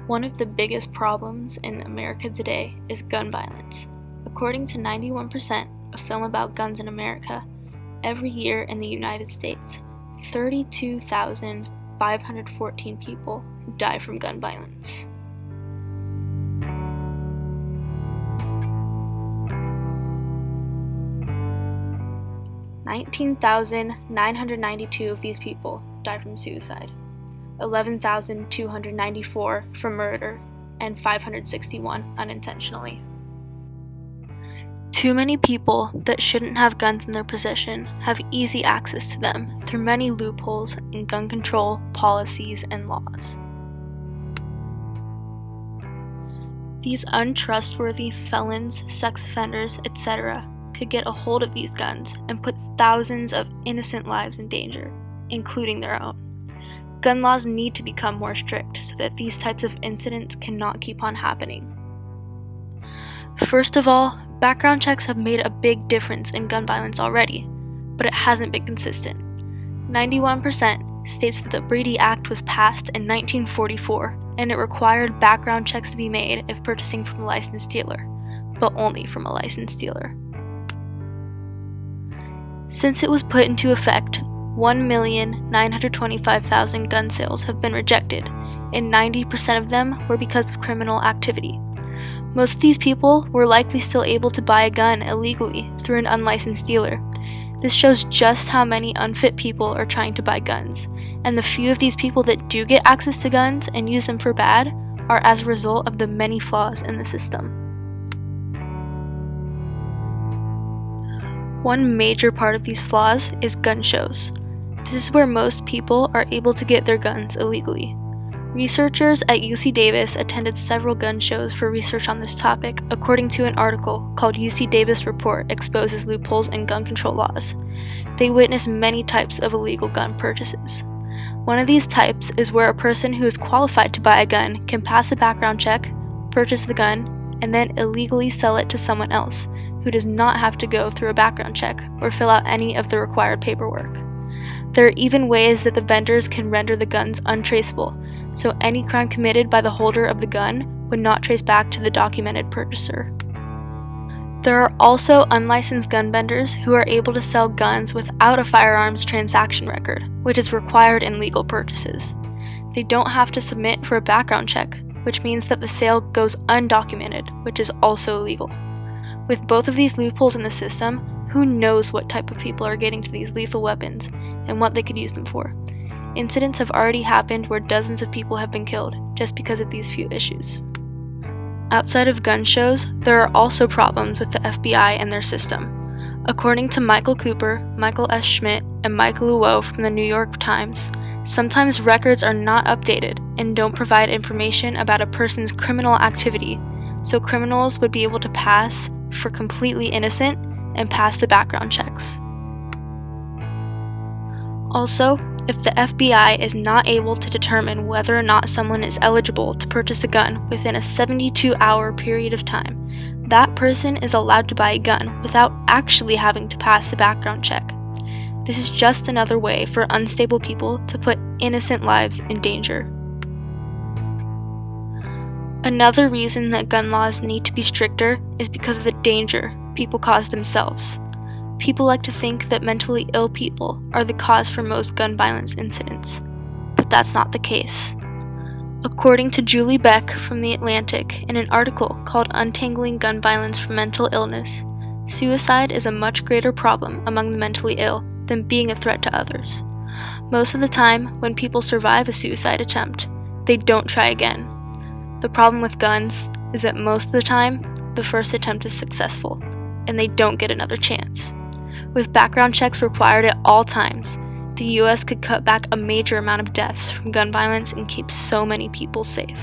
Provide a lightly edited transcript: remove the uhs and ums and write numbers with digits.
One of the biggest problems in America today is gun violence. According to 91%, a film about guns in America, every year in the United States, 32,514 people die from gun violence. (19,992) of these people die from suicide, 11,294 from murder, and 561 unintentionally. Too many people that shouldn't have guns in their possession have easy access to them through many loopholes in gun control policies and laws. These untrustworthy felons, sex offenders, etc. could get a hold of these guns and put thousands of innocent lives in danger, including their own. Gun laws need to become more strict so that these types of incidents cannot keep on happening. First of all, background checks have made a big difference in gun violence already, but it hasn't been consistent. 91% states that the Brady Act was passed in 1944, and it required background checks to be made if purchasing from a licensed dealer, but only from a licensed dealer. Since it was put into effect, 1,925,000 gun sales have been rejected, and 90% of them were because of criminal activity. Most of these people were likely still able to buy a gun illegally through an unlicensed dealer. This shows just how many unfit people are trying to buy guns, and the few of these people that do get access to guns and use them for bad are as a result of the many flaws in the system. One major part of these flaws is gun shows. This is where most people are able to get their guns illegally. Researchers at UC Davis attended several gun shows for research on this topic, according to an article called UC Davis Report Exposes Loopholes in Gun Control Laws. They witnessed many types of illegal gun purchases. One of these types is where a person who is qualified to buy a gun can pass a background check, purchase the gun, and then illegally sell it to someone else who does not have to go through a background check or fill out any of the required paperwork. There are even ways that the vendors can render the guns untraceable, so any crime committed by the holder of the gun would not trace back to the documented purchaser. There are also unlicensed gun vendors who are able to sell guns without a firearms transaction record, which is required in legal purchases. They don't have to submit for a background check, which means that the sale goes undocumented, which is also illegal. With both of these loopholes in the system, who knows what type of people are getting to these lethal weapons and what they could use them for. Incidents have already happened where dozens of people have been killed just because of these few issues. Outside of gun shows, there are also problems with the FBI and their system. According to Michael Cooper, Michael S. Schmidt, and Michael Luo from the New York Times, sometimes records are not updated and don't provide information about a person's criminal activity, so criminals would be able to pass for completely innocent and pass the background checks. Also, if the FBI is not able to determine whether or not someone is eligible to purchase a gun within a 72-hour period of time, that person is allowed to buy a gun without actually having to pass the background check. This is just another way for unstable people to put innocent lives in danger. Another reason that gun laws need to be stricter is because of the danger people cause themselves. People like to think that mentally ill people are the cause for most gun violence incidents, but that's not the case. According to Julie Beck from The Atlantic in an article called Untangling Gun Violence from Mental Illness, suicide is a much greater problem among the mentally ill than being a threat to others. Most of the time, when people survive a suicide attempt, they don't try again. The problem with guns is that most of the time, the first attempt is successful, and they don't get another chance. With background checks required at all times, the US could cut back a major amount of deaths from gun violence and keep so many people safe.